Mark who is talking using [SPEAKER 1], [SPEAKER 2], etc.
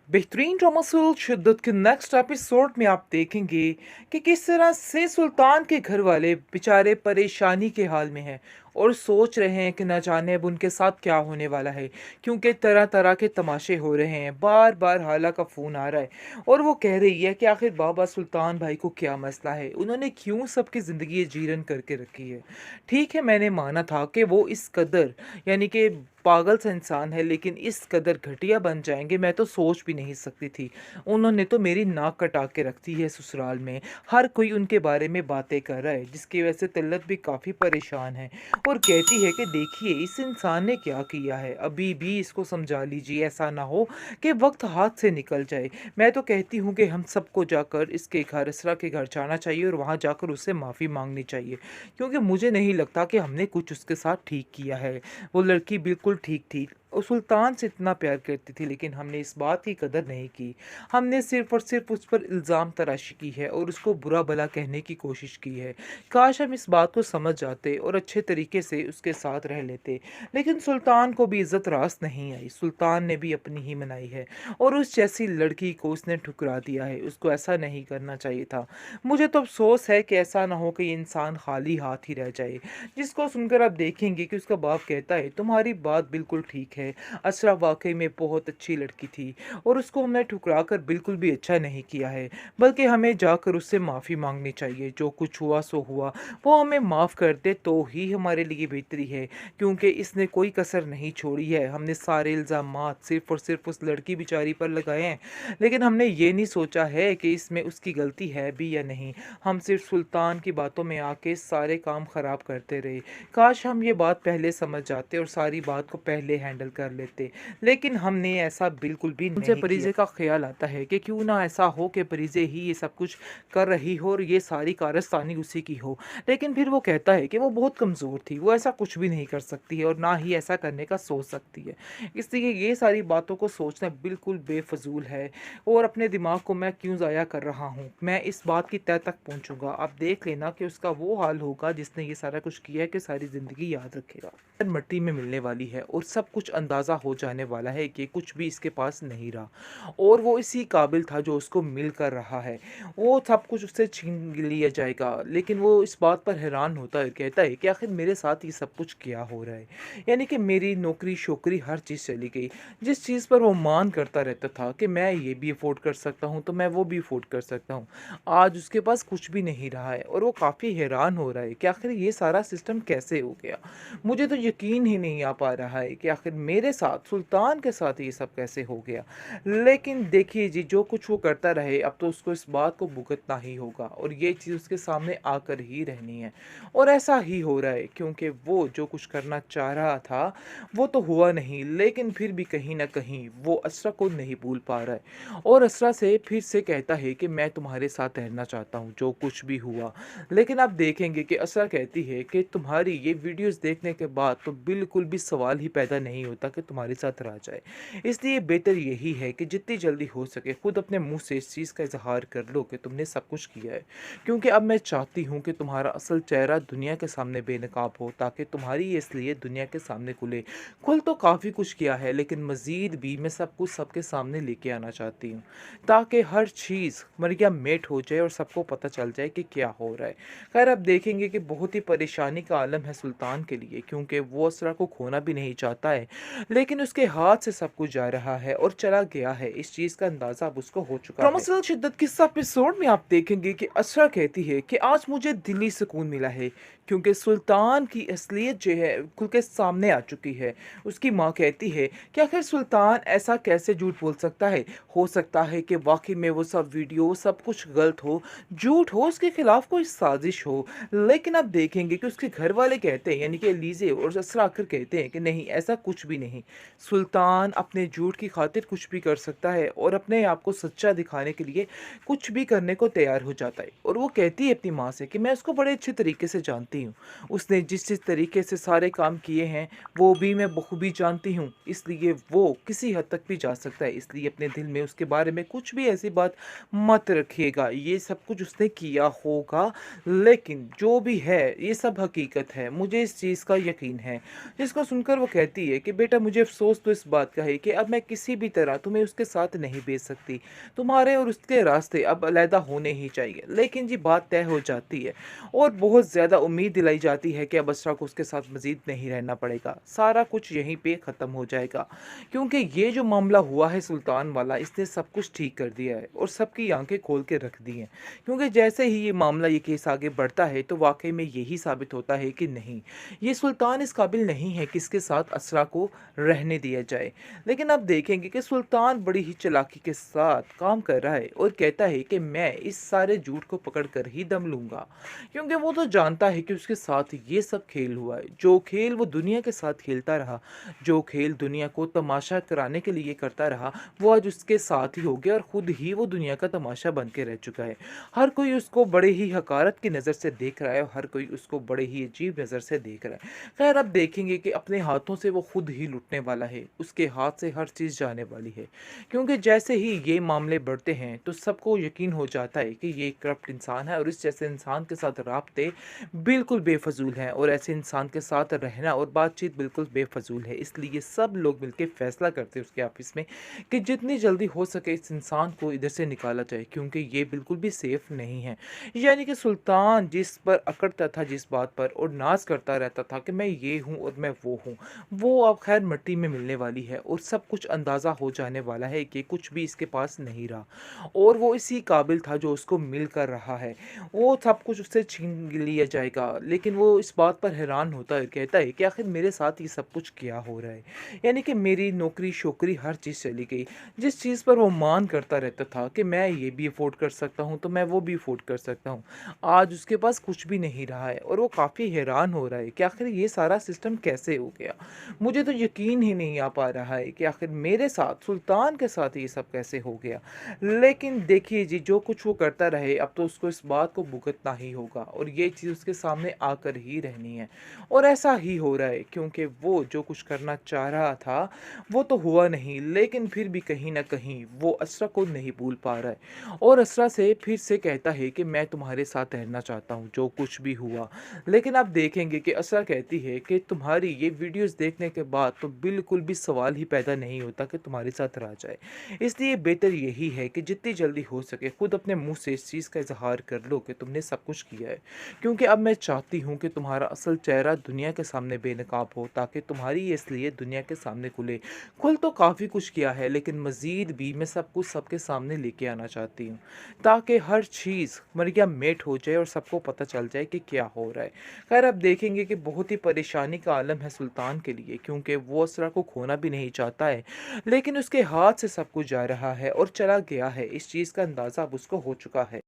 [SPEAKER 1] बेहतरीन ड्रामासोल शिद्दत के नेक्स्ट एपिसोड में आप देखेंगे कि किस तरह से सुल्तान के घर वाले बेचारे परेशानी के हाल में हैं और सोच रहे हैं कि न जाने अब उनके साथ क्या होने वाला है, क्योंकि तरह तरह के तमाशे हो रहे हैं। बार बार हाला का फ़ोन आ रहा है और वो कह रही है कि आखिर बाबा सुल्तान भाई को क्या मसला है, उन्होंने क्यों सबकी ज़िंदगी जीरन करके रखी है। ठीक है, मैंने माना था कि वो इस कदर यानी कि पागल सा इंसान है, लेकिन इस कदर घटिया बन जाएंगे मैं तो सोच भी नहीं सकती थी। उन्होंने तो मेरी नाक कटा के रख दी है ससुराल में। हर कोई उनके बारे में बातें कर रहा है, जिसकी वजह से तिल्लत भी काफ़ी परेशान है और कहती है कि देखिए इस इंसान ने क्या किया है, अभी भी इसको समझा लीजिए, ऐसा ना हो कि वक्त हाथ से निकल जाए। मैं तो कहती हूँ कि हम सबको जाकर इसके घर, इसरा के घर जाना चाहिए और वहाँ जाकर उससे माफ़ी मांगनी चाहिए, क्योंकि मुझे नहीं लगता कि हमने कुछ उसके साथ ठीक किया है। वो लड़की बिल्कुल ठीक थी और सुल्तान से इतना प्यार करती थी, लेकिन हमने इस बात की कदर नहीं की। हमने सिर्फ और सिर्फ उस पर इल्ज़ाम तराशी की है और उसको बुरा भला कहने की कोशिश की है। काश हम इस बात को समझ जाते और अच्छे तरीके से उसके साथ रह लेते, लेकिन सुल्तान को भी इज्जत रास नहीं आई। सुल्तान ने भी अपनी ही मनाई है और उस जैसी लड़की को उसने ठुकरा दिया है। उसको ऐसा नहीं करना चाहिए था। मुझे तो अफसोस है कि ऐसा ना हो कि ये इंसान खाली हाथ ही रह जाए। जिसको सुनकर आप देखेंगे कि उसका बाप कहता है तुम्हारी बात बिल्कुल ठीक है, असरा वाकई में बहुत अच्छी लड़की थी और उसको हमने ठुकरा कर बिल्कुल भी अच्छा नहीं किया है, बल्कि हमें जाकर उससे माफ़ी मांगनी चाहिए। जो कुछ हुआ सो हुआ, वो हमें माफ़ कर दे तो ही हमारे लिए बेहतरी है, क्योंकि इसने कोई कसर नहीं छोड़ी है। हमने सारे इल्ज़ामात सिर्फ और सिर्फ उस लड़की बेचारी पर लगाए हैं, लेकिन हमने ये नहीं सोचा है कि इसमें उसकी गलती है भी या नहीं। हम सिर्फ सुल्तान की बातों में आके सारे काम ख़राब करते रहे। काश हम ये बात पहले समझ जाते और सारी बात को पहले हैंडल कर लेते, लेकिन हमने ऐसा बिल्कुल भी उनसे नहीं किया। परिजे का ख्याल आता है कि क्यों ना ऐसा हो कि परिजे ही ये सब कुछ कर रही हो और ये सारी कारस्तानी उसी की हो, लेकिन फिर वो कहता है कि वो बहुत कमज़ोर थी, वो ऐसा कुछ भी नहीं कर सकती है और ना ही ऐसा करने का सोच सकती है। इसलिए ये सारी बातों को सोचना बिल्कुल बेफजूल है और अपने दिमाग को मैं क्यों ज़ाया कर रहा हूँ। मैं इस बात की तह तक पहुँचूँगा, आप देख लेना कि उसका वो हाल होगा जिसने ये सारा कुछ किया है कि सारी ज़िंदगी याद रखेगा। मिट्टी में मिलने वाली है और सब कुछ अंदाज़ा हो जाने वाला है कि कुछ भी इसके पास नहीं रहा और वो इसी काबिल था जो उसको मिल कर रहा है। वो सब कुछ उससे छीन लिया जाएगा, लेकिन वो इस बात पर हैरान होता है, कहता है कि आखिर मेरे साथ ये सब कुछ क्या हो रहा है। यानी कि मेरी नौकरी शोकरी हर चीज़ चली गई। जिस चीज़ पर वो मान करता रहता था कि मैं ये भी अफोर्ड कर सकता हूँ तो मैं वो भी अफोर्ड कर सकता हूँ, आज उसके पास कुछ भी नहीं रहा है और वो काफ़ी हैरान हो रहा है कि आखिर ये सारा सिस्टम कैसे हो गया। मुझे तो यकीन ही नहीं आ पा रहा है कि आखिर मेरे साथ, सुल्तान के साथ ये सब कैसे हो गया। लेकिन देखिए जी, जो कुछ वो करता रहे अब तो उसको इस बात को भुगतना ही होगा और ये चीज़ उसके सामने आकर ही रहनी है। और ऐसा ही हो रहा है, क्योंकि वो जो कुछ करना चाह रहा था वो तो हुआ नहीं, लेकिन फिर भी कहीं ना कहीं वो असरा को नहीं भूल पा रहा है और असरा से फिर से कहता है कि मैं तुम्हारे साथ रहना चाहता हूँ जो कुछ भी हुआ। लेकिन आप देखेंगे कि असरा कहती है कि तुम्हारी ये वीडियोस देखने के बाद तो बिल्कुल भी सवाल ही पैदा नहीं होता कि तुम्हारे साथ रहा जाए। इसलिए बेहतर यही है कि जितनी जल्दी हो सके खुद अपने मुंह से इस चीज़ का इजहार कर लो कि तुमने सब कुछ किया है, क्योंकि अब मैं चाहती हूँ कि तुम्हारा असल चेहरा दुनिया के सामने बेनकाब हो, ताकि तुम्हारी ये इसलिए दुनिया के सामने खुले। खुल तो काफ़ी कुछ किया है, लेकिन मज़ीद भी मैं सब कुछ सबके सामने लेके आना चाहती हूँ, ताकि हर चीज़ मरिया मेट हो जाए और सबको पता चल जाए कि क्या हो रहा है। खैर अब देखेंगे कि बहुत ही परेशानी का आलम है सुल्तान के लिए, क्योंकि वो असरा को खोना भी नहीं चाहता है, लेकिन उसके हाथ से सब कुछ जा रहा है और चला गया है, इस चीज़ का अंदाज़ा अब उसको हो चुका है। प्रमसल शिद्दत किस एपिसोड में आप देखेंगे कि असरा कहती है कि आज मुझे दिली सुकून मिला है, क्योंकि सुल्तान की असलियत जो है खुल के सामने आ चुकी है। उसकी माँ कहती है कि आखिर सुल्तान ऐसा कैसे झूठ बोल सकता है। हो सकता है कि वाकई में वो सब वीडियो सब कुछ गलत हो, झूठ हो, उसके खिलाफ कोई साजिश हो, लेकिन अब देखेंगे कि उसके घर वाले कहते हैं, यानी कि लीजे और असरा आखिर कहते हैं कि नहीं, ऐसा कुछ भी नहीं। सुल्तान अपने झूठ की खातिर कुछ भी कर सकता है और अपने आप को सच्चा दिखाने के लिए कुछ भी करने को तैयार हो जाता है। और वो कहती है अपनी माँ से कि मैं उसको बड़े अच्छे तरीके से जानती हूँ, उसने जिस जिस तरीके से सारे काम किए हैं वो भी मैं बखूबी जानती हूँ, इसलिए वो किसी हद तक भी जा सकता है। इसलिए अपने दिल में उसके बारे में कुछ भी ऐसी बात मत रखिएगा। ये सब कुछ उसने किया होगा, लेकिन जो भी है ये सब हकीकत है, मुझे इस चीज़ का यकीन है। जिसको सुनकर वो कहती है कि बेटा मुझे अफ़सोस तो इस बात का है कि अब मैं किसी भी तरह तुम्हें उसके साथ नहीं भेज सकती। तुम्हारे और उसके रास्ते अब अलहदा होने ही चाहिए। लेकिन जी बात तय हो जाती है और बहुत ज़्यादा उम्मीद दिलाई जाती है कि अब असरा को उसके साथ मज़ीद नहीं रहना पड़ेगा। सारा कुछ यहीं पे ख़त्म हो जाएगा। क्योंकि ये जो मामला हुआ है सुल्तान वाला, इसने सब कुछ ठीक कर दिया है और सबकी आँखें खोल के रख दी हैं। क्योंकि जैसे ही ये मामला, ये केस आगे बढ़ता है तो वाक़ई में यही साबित होता है कि नहीं, ये सुल्तान इस काबिल नहीं है कि इसके साथ असरा को रहने दिया जाए। लेकिन अब देखेंगे कि सुल्तान बड़ी ही चालाकी के साथ काम कर रहा है और कहता है कि मैं इस सारे झूठ को पकड़ कर ही दम लूँगा। क्योंकि वो तो जानता है कि उसके साथ ये सब खेल हुआ है। जो खेल वो दुनिया के साथ खेलता रहा, जो खेल दुनिया को तमाशा कराने के लिए करता रहा, वो आज उसके साथ ही हो गया और खुद ही वो दुनिया का तमाशा बन के रह चुका है। हर कोई उसको बड़े ही हकारत की नज़र से देख रहा है और हर कोई उसको बड़े ही अजीब नज़र से देख रहा है। खैर अब देखेंगे कि अपने हाथों से वो खुद ही लुटने वाला है, उसके हाथ से हर चीज़ जाने वाली है। क्योंकि जैसे ही ये मामले बढ़ते हैं तो सबको यकीन हो जाता है कि ये एक करप्ट इंसान है और इस जैसे इंसान के साथ राब्ते बिल्कुल बेफजूल हैं और ऐसे इंसान के साथ रहना और बातचीत बिल्कुल बेफजूल है। इसलिए सब लोग मिलकर फैसला करते हैं उसके ऑफिस में कि जितनी जल्दी हो सके इस इंसान को इधर से निकाला जाए, क्योंकि ये बिल्कुल भी सेफ नहीं है। यानी कि सुल्तान जिस पर अकड़ता था, जिस बात पर और नाज करता रहता था कि मैं ये हूँ और मैं वो हूँ, वो अब खैर मिट्टी में मिलने वाली है और सब कुछ अंदाज़ा हो जाने वाला है कि कुछ भी इसके पास नहीं रहा और वो इसी काबिल था जो उसको मिल कर रहा है। वो सब कुछ उससे छीन लिया जाएगा। लेकिन वो इस बात पर हैरान होता है, कहता है कि आखिर मेरे साथ ये सब कुछ क्या हो रहा है। यानी कि मेरी नौकरी शोकरी हर चीज़ चली गई। जिस चीज़ पर वो मान करता रहता था कि मैं ये भी अफोर्ड कर सकता हूँ तो मैं वो भी अफोर्ड कर सकता हूँ, आज उसके पास कुछ भी नहीं रहा है और वो काफ़ी हैरान हो रहा है कि आखिर ये सारा सिस्टम कैसे हो गया। मुझे तो यकीन ही नहीं आ पा रहा है कि आखिर मेरे साथ, सुल्तान के साथ ये सब कैसे हो गया। लेकिन देखिए जी, जो कुछ वो करता रहे अब तो उसको इस बात को भुगतना ही होगा और ये चीज़ उसके सामने आकर ही रहनी है। और ऐसा ही हो रहा है क्योंकि वो जो कुछ करना चाह रहा था वो तो हुआ नहीं, लेकिन फिर भी कहीं न कहीं वो असरा को नहीं भूल पा रहा है और असरा से फिर से कहता है कि मैं तुम्हारे साथ रहना चाहता हूँ, जो कुछ भी हुआ। लेकिन आप देखेंगे कि असरा कहती है कि तुम्हारी ये वीडियोज़ देखने के बाद तो बिल्कुल भी सवाल ही पैदा नहीं होता कि तुम्हारे साथ रहा जाए। इसलिए बेहतर यही है कि जितनी जल्दी हो सके खुद अपने मुँह से इस चीज़ का इज़हार कर लो कि तुमने सब कुछ किया है। क्योंकि अब मैं चाहती हूँ कि तुम्हारा असल चेहरा दुनिया के सामने बेनकाब हो, ताकि तुम्हारी ये असलियत दुनिया के सामने खुले। खुल तो काफ़ी कुछ किया है लेकिन मज़ीद भी मैं सब कुछ सबके सामने लेके आना चाहती हूँ, ताकि हर चीज़ मरिया मेट हो जाए और सबको पता चल जाए कि क्या हो रहा है। खैर अब देखेंगे कि बहुत ही परेशानी का आलम है सुल्तान के लिए, क्योंकि वो असरा को खोना भी नहीं चाहता है, लेकिन उसके हाथ से सब कुछ जा रहा है और चला गया है। इस चीज़ का अंदाज़ा अब उसको हो चुका है।